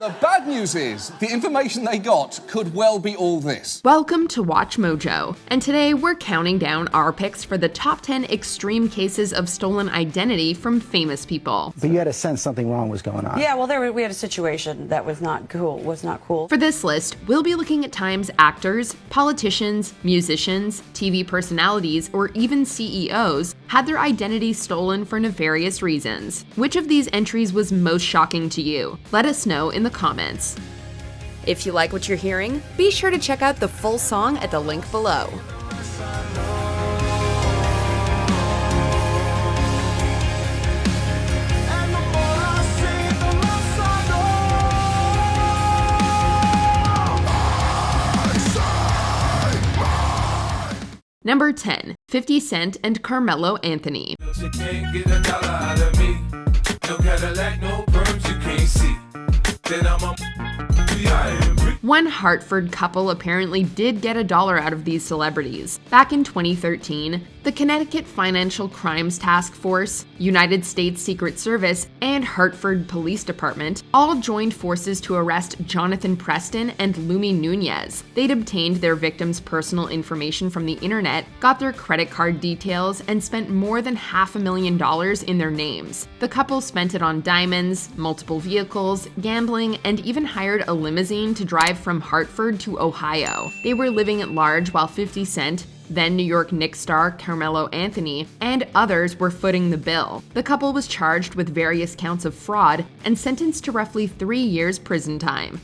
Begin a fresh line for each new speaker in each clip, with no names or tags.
The bad news is, the information they got could well be all this.
Welcome to Watch Mojo, and today we're counting down our picks for the top 10 extreme cases of stolen identity from famous people.
But you had a sense something wrong was going on.
Yeah, well, we had a situation that was not cool.
For this list, we'll be looking at times actors, politicians, musicians, TV personalities, or even CEOs had their identity stolen for nefarious reasons. Which of these entries was most shocking to you? Let us know in the comments. If you like what you're hearing, be sure to check out the full song at the link below. Number 10, 50 Cent and Carmelo Anthony. One Hartford couple apparently did get $1 out of these celebrities. Back in 2013, the Connecticut Financial Crimes Task Force, United States Secret Service, and Hartford Police Department all joined forces to arrest Jonathan Preston and Lumi Nunez. They'd obtained their victims' personal information from the internet, got their credit card details, and spent more than $500,000 in their names. The couple spent it on diamonds, multiple vehicles, gambling, and even hired a limousine to drive from Hartford to Ohio. They were living at large while 50 Cent, then New York Knicks star Carmelo Anthony, and others were footing the bill. The couple was charged with various counts of fraud and sentenced to roughly 3 years prison time.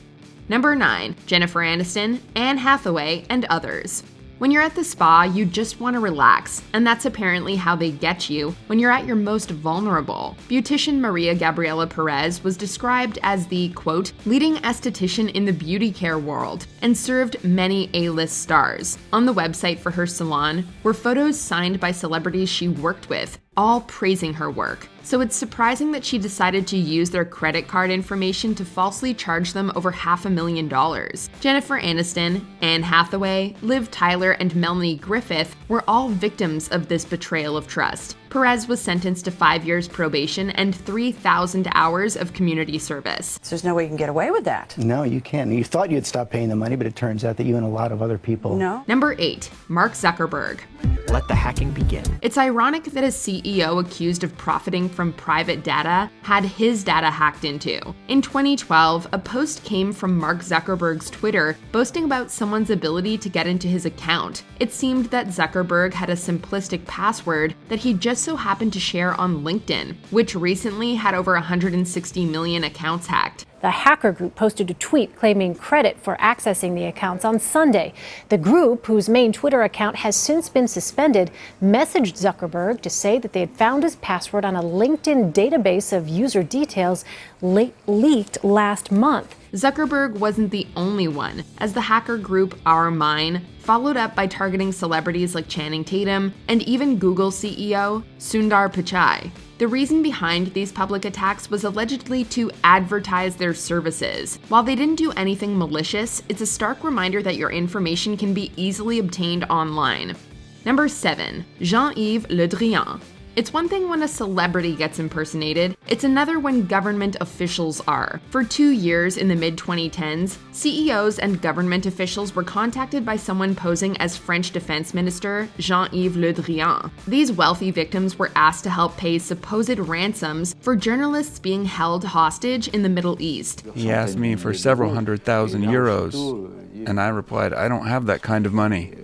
Number 9, Jennifer Aniston, Anne Hathaway, and others. When you're at the spa, you just want to relax, and that's apparently how they get you when you're at your most vulnerable. Beautician Maria Gabriela Perez was described as the, quote, leading esthetician in the beauty care world, and served many A-list stars. On the website for her salon were photos signed by celebrities she worked with, all praising her work. So it's surprising that she decided to use their credit card information to falsely charge them over $500,000. Jennifer Aniston, Anne Hathaway, Liv Tyler, and Melanie Griffith were all victims of this betrayal of trust. Perez was sentenced to 5 years probation and 3,000 hours of community service.
So there's no way you can get away with that.
No, you can't. You thought you'd stop paying the money, but it turns out that you and a lot of other people...
No.
Number 8, Mark Zuckerberg.
Let the hacking begin.
It's ironic that a CEO accused of profiting from private data had his data hacked into. In 2012, a post came from Mark Zuckerberg's Twitter boasting about someone's ability to get into his account. It seemed that Zuckerberg had a simplistic password that he just so happened to share on LinkedIn, which recently had over 160 million accounts hacked.
The hacker group posted a tweet claiming credit for accessing the accounts on Sunday. The group, whose main Twitter account has since been suspended, messaged Zuckerberg to say that they had found his password on a LinkedIn database of user details leaked last month.
Zuckerberg wasn't the only one, as the hacker group Our Mine followed up by targeting celebrities like Channing Tatum and even Google CEO Sundar Pichai. The reason behind these public attacks was allegedly to advertise their services. While they didn't do anything malicious, it's a stark reminder that your information can be easily obtained online. Number 7, Jean-Yves Le Drian. It's one thing when a celebrity gets impersonated, it's another when government officials are. For 2 years in the mid-2010s, CEOs and government officials were contacted by someone posing as French Defense Minister Jean-Yves Le Drian. These wealthy victims were asked to help pay supposed ransoms for journalists being held hostage in the Middle East.
He asked me for several €100,000, and I replied, I don't have that kind of money.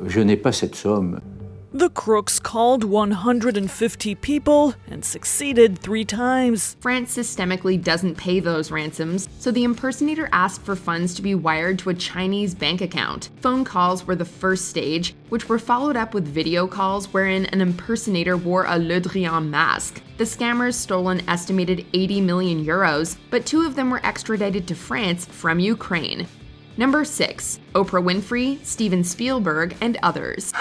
Je n'ai pas cette somme.
The crooks called 150 people and succeeded 3 times.
France systemically doesn't pay those ransoms, so the impersonator asked for funds to be wired to a Chinese bank account. Phone calls were the first stage, which were followed up with video calls wherein an impersonator wore a Le Drian mask. The scammers stole an estimated 80 million euros, but 2 of them were extradited to France from Ukraine. Number 6, Oprah Winfrey, Steven Spielberg, and others.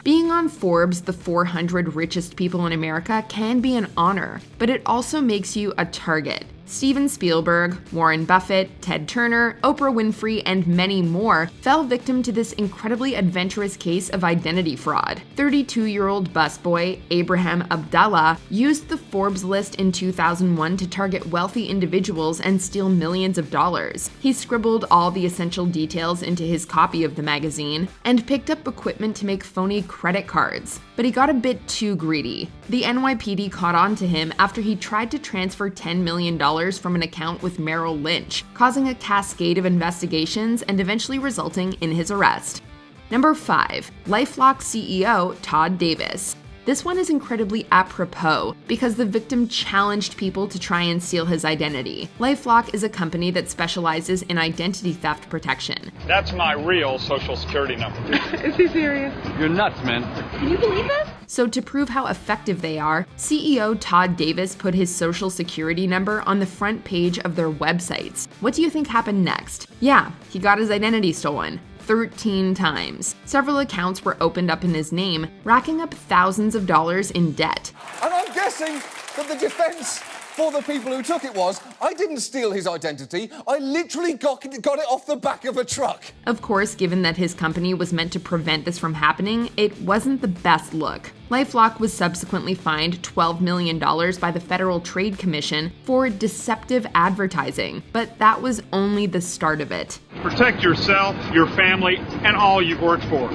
Being on Forbes' The 400 Richest People in America can be an honor, but it also makes you a target. Steven Spielberg, Warren Buffett, Ted Turner, Oprah Winfrey, and many more fell victim to this incredibly adventurous case of identity fraud. 32-year-old busboy Abraham Abdallah used the Forbes list in 2001 to target wealthy individuals and steal millions of dollars. He scribbled all the essential details into his copy of the magazine and picked up equipment to make phony credit cards. But he got a bit too greedy. The NYPD caught on to him after he tried to transfer $10 million from an account with Merrill Lynch, causing a cascade of investigations and eventually resulting in his arrest. Number 5. LifeLock CEO Todd Davis. This one is incredibly apropos because the victim challenged people to try and steal his identity. LifeLock is a company that specializes in identity theft protection.
That's my real social security number.
Is he serious?
You're nuts, man.
Can you believe this?
So to prove how effective they are, CEO Todd Davis put his social security number on the front page of their websites. What do you think happened next? Yeah, he got his identity stolen. 13 times. Several accounts were opened up in his name, racking up thousands of dollars in debt.
And I'm guessing that the defense for the people who took it was, I didn't steal his identity, I literally got it off the back of a truck.
Of course, given that his company was meant to prevent this from happening, it wasn't the best look. LifeLock was subsequently fined $12 million by the Federal Trade Commission for deceptive advertising, but that was only the start of it.
Protect yourself, your family, and all you've worked for.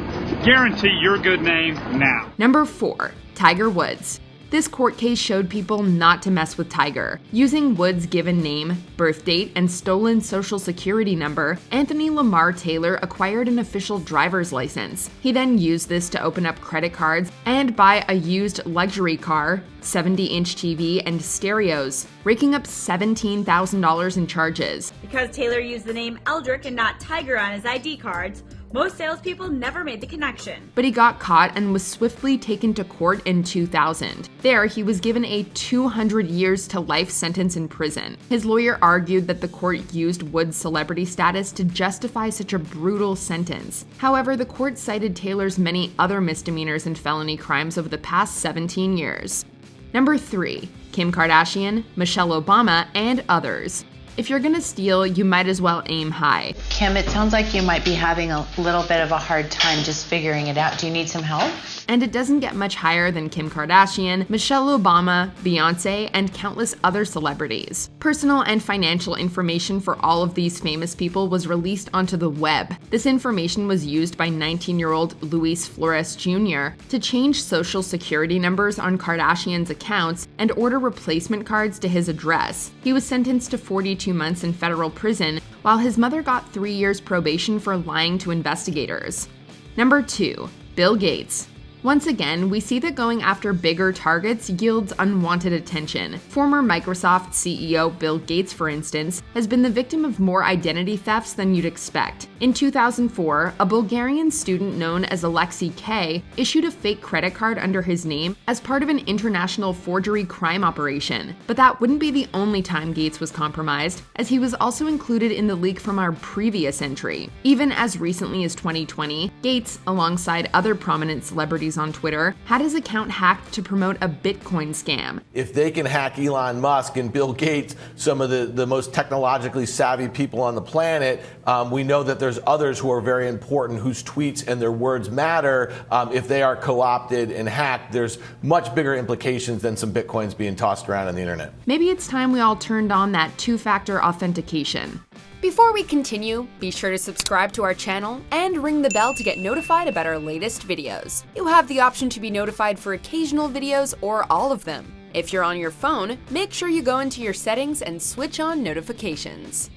Guarantee your good name now.
Number 4. Tiger Woods. This court case showed people not to mess with Tiger. Using Woods' given name, birth date, and stolen social security number, Anthony Lamar Taylor acquired an official driver's license. He then used this to open up credit cards and buy a used luxury car, 70-inch TV, and stereos, raking up $17,000 in charges.
Because Taylor used the name Eldrick and not Tiger on his ID cards, most salespeople never made the connection.
But he got caught and was swiftly taken to court in 2000. There, he was given a 200 years to life sentence in prison. His lawyer argued that the court used Wood's celebrity status to justify such a brutal sentence. However, the court cited Taylor's many other misdemeanors and felony crimes over the past 17 years. Number 3. Kim Kardashian, Michelle Obama, and others. If you're gonna steal, you might as well aim high.
Kim, it sounds like you might be having a little bit of a hard time just figuring it out. Do you need some help?
And it doesn't get much higher than Kim Kardashian, Michelle Obama, Beyonce, and countless other celebrities. Personal and financial information for all of these famous people was released onto the web. This information was used by 19-year-old Luis Flores Jr. to change social security numbers on Kardashian's accounts and order replacement cards to his address. He was sentenced to 42 months in federal prison, while his mother got 3 years probation for lying to investigators. Number 2. Bill Gates. Once again, we see that going after bigger targets yields unwanted attention. Former Microsoft CEO Bill Gates, for instance, has been the victim of more identity thefts than you'd expect. In 2004, a Bulgarian student known as Alexei K issued a fake credit card under his name as part of an international forgery crime operation. But that wouldn't be the only time Gates was compromised, as he was also included in the leak from our previous entry. Even as recently as 2020, Gates, alongside other prominent celebrities on Twitter, had his account hacked to promote a Bitcoin scam.
If they can hack Elon Musk and Bill Gates, some of the most technologically savvy people on the planet, we know that there's others who are very important whose tweets and their words matter. If they are co-opted and hacked, there's much bigger implications than some Bitcoins being tossed around on the internet.
Maybe it's time we all turned on that two-factor authentication.
Before we continue, be sure to subscribe to our channel and ring the bell to get notified about our latest videos. You have the option to be notified for occasional videos or all of them. If you're on your phone, make sure you go into your settings and switch on notifications.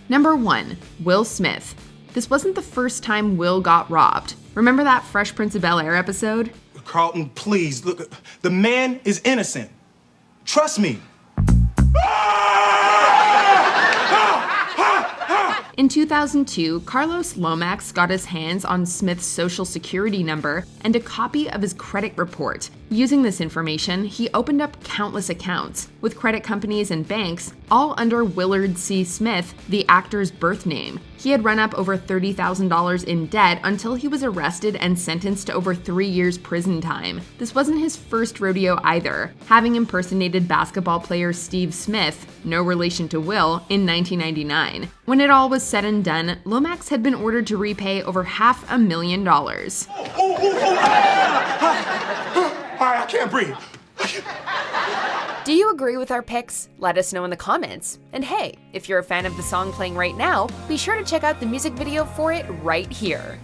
Number 1. Will Smith. This wasn't the first time Will got robbed. Remember that Fresh Prince of Bel-Air episode?
Carlton, please, look, the man is innocent. Trust me.
In 2002, Carlos Lomax got his hands on Smith's social security number and a copy of his credit report. Using this information, he opened up countless accounts with credit companies and banks, all under Willard C. Smith, the actor's birth name. He had run up over $30,000 in debt until he was arrested and sentenced to over 3 years prison time. This wasn't his first rodeo either, having impersonated basketball player Steve Smith, no relation to Will, in 1999. When it all was said and done, Lomax had been ordered to repay over $500,000.
I can't breathe.
Do you agree with our picks? Let us know in the comments. And hey, if you're a fan of the song playing right now, be sure to check out the music video for it right here.